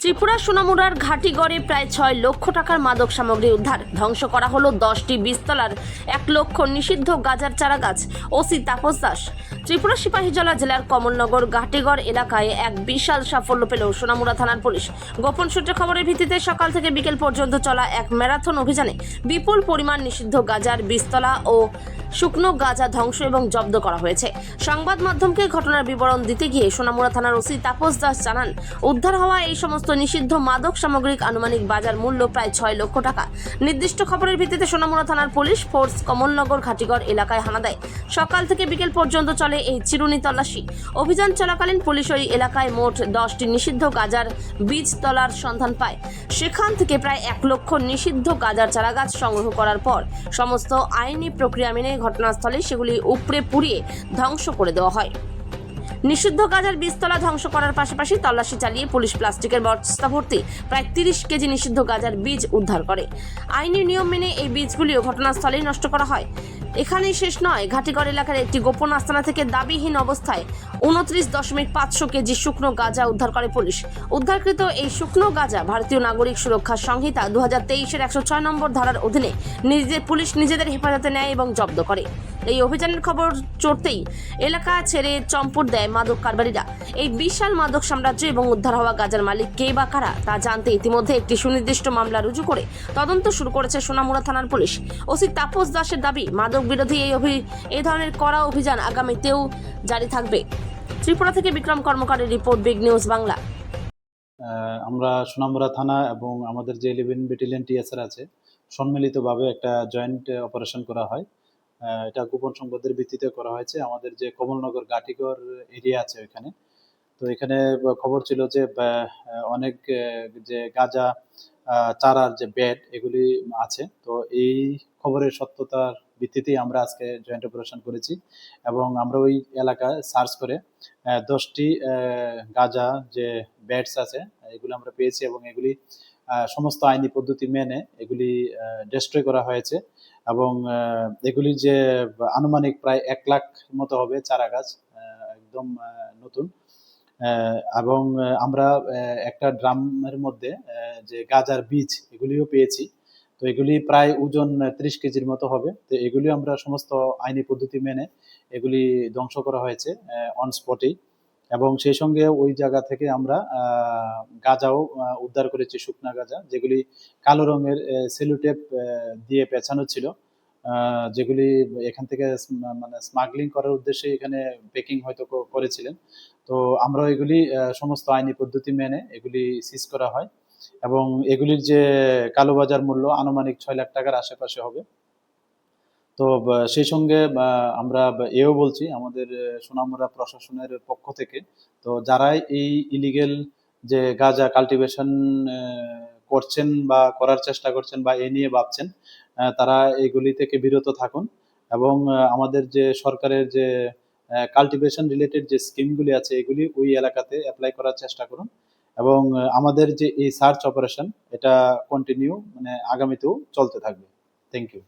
ত্রিপুরা সোনামুড়ার ঘাটিগড়ে প্রায় 6 লক্ষ টাকার মাদক সামগ্রী উদ্ধার। ধ্বংস করা হলো 10টি বীজতলার 1 লক্ষ নিষিদ্ধ গাঁজার চারাগাছ। ওসি তাপস দাস। ত্রিপুরা সিপাহীজলা জেলার কমলনগর ঘাটিগড় এলাকায় এক বিশাল সাফল্য পেল সোনামুড়া থানার পুলিশ। গোপন সূত্রে খবরের ভিত্তিতে সকাল থেকে বিকেল পর্যন্ত চলা এক ম্যারাথন অভিযানে বিপুল পরিমাণ নিষিদ্ধ গাঁজার বীজতলা ও শুকনো গাঁজা ধ্বংস এবং জব্দ করা হয়েছে। সংবাদ মাধ্যমকে ঘটনার বিবরণ দিতে গিয়ে সোনামুড়া থানার ওসি তাপস দাস জানান, উদ্ধার হওয়া এই সমস্ত নিষিদ্ধ মাদক সামগ্রিক আনুমানিক বাজার মূল্য প্রায় 6 লক্ষ টাকা। নির্দিষ্ট খবরের ভিত্তিতে সোনামুড়া থানার পুলিশ ফোর্স কমলনগর ঘাটিগড় এলাকায় হানা দেয়। সকাল থেকে বিকেল পর্যন্ত চলে এই চিরুনি তল্লাশি অভিযান। চলাকালীন পুলিশ ওই এলাকায় মোট 10টি নিষিদ্ধ গাঁজার বীজ তলার সন্ধান পায়। সেখান থেকে প্রায় 1 লক্ষ নিষিদ্ধ গাঁজার চারাগাছ সংগ্রহ করার পর সমস্ত আইনি প্রক্রিয়া মেনে ঘটনাস্থলে সেগুলি উপড়ে পুড়িয়ে ধ্বংস করে দেওয়া হয়। নিষিদ্ধ গাঁজার বীজতলা ধ্বংস করার পাশাপাশি তল্লাশি চালিয়ে পুলিশ প্লাস্টিকের বস্তা ভর্তি প্রায় 30 কেজি নিষিদ্ধ গাঁজার বীজ উদ্ধার করে। আইনি নিয়ম মেনে এই বীজগুলিও ঘটনাস্থলেই নষ্ট করা হয়। এখানেই শেষ নয়, ঘাটিগড় এলাকার একটি গোপন আস্তানা থেকে দাবিহীন অবস্থায় 29.5 কেজি শুকনো গাঁজা উদ্ধার করে পুলিশ। উদ্ধারকৃত এই শুকনো গাঁজা ভারতীয় নাগরিক সুরক্ষা সংহিতা 2023-এর 106 নম্বর ধারার অধীনে পুলিশ নিজেদের হেফাজতে নেয় এবং জব্দ করে। এই অভিযানের খবর চড়তেই এলাকা ছেড়ে চম্পট দেয় মাদক কারবারিরা। এই বিশাল মাদক সাম্রাজ্য এবং উদ্ধার হওয়া গাঁজার মালিক কে বা কারা তা জানতে ইতিমধ্যে একটি সুনির্দিষ্ট মামলা রুজু করে তদন্ত শুরু করেছে সোনামুড়া থানার পুলিশ। ওসি তাপস দাসের দাবি, মাদক বিরোধী এই ধরনের কড়া অভিযান আগামীতেও জারি থাকবে। ত্রিপুরা থেকে বিক্রম কর্মকারের রিপোর্ট, বিগ নিউজ বাংলা। আমরা সোনামুড়া থানা এবং আমাদের যে 11 ব্যাটালিয়ন টিএসআর আছে সম্মিলিতভাবে একটা জয়েন্ট অপারেশন করা হয়। এটা গোপন সংবাদের ভিত্তিতে করা হয়েছে। আমাদের যে কমলনগর ঘাটিগড় এরিয়া আছে ওইখানে, তো এখানে খবর ছিল যে অনেক যে গাঁজা চারার যে বেড এগুলি আছে। তো এই খবরের সত্যতার ভিত্তিতেই আমরা আজকে জয়েন্ট অপারেশন করেছি এবং আমরা ওই এলাকায় সার্চ করে 10টি গাঁজা যে বেডস আছে এগুলি আমরা পেয়েছি এবং এগুলি সমস্ত আইনি পদ্ধতি মেনে এগুলি ডেস্ট্রয় করা হয়েছে এবং এগুলি যে আনুমানিক প্রায় 1 লাখ মতো হবে চারা গাছ, একদম নতুন। এবং আমরা একটা ড্রামের মধ্যে যে গাঁজার বীজ এগুলিও পেয়েছি। তো এগুলি প্রায় ওজন 30 কেজির মতো হবে। তো এগুলি আমরা সমস্ত আইনি পদ্ধতি মেনে এগুলি ধ্বংস করা হয়েছে অন স্পটেই এবং সেই সঙ্গে ওই জায়গা থেকে আমরা গাঁজাও উদ্ধার করেছি, শুকনা গাঁজা যেগুলি কালো রঙের সেলুটেপ দিয়ে পেঁচানো ছিল, যেগুলি এখান থেকে মানে স্মাগলিং করার উদ্দেশ্যে এখানে প্যাকিং হয়তো করেছিলেন। তো আমরা এগুলি সমস্ত আইনি পদ্ধতি মেনে এগুলি সিজ করা হয় এবং এগুলির যে কালোবাজার মূল্য আনুমানিক 6 লাখ টাকার আশেপাশে হবে। তো সেই সঙ্গে আমরা এও বলছি আমাদের সোনামুড়া প্রশাসনের পক্ষ থেকে, তো যারাই এই ইলিগেল যে গাঁজা কাল্টিভেশন করছেন বা করার চেষ্টা করছেন বা এ নিয়ে ভাবছেন, তারা এগুলি থেকে বিরত থাকুন এবং আমাদের যে সরকারের যে কাল্টিভেশন রিলেটেড যে স্কিমগুলি আছে এগুলি ওই এলাকাতে অ্যাপ্লাই করার চেষ্টা করুন এবং আমাদের যে এই সার্চ অপারেশন এটা কন্টিনিউ মানে আগামীতেও চলতে থাকবে। Thank you.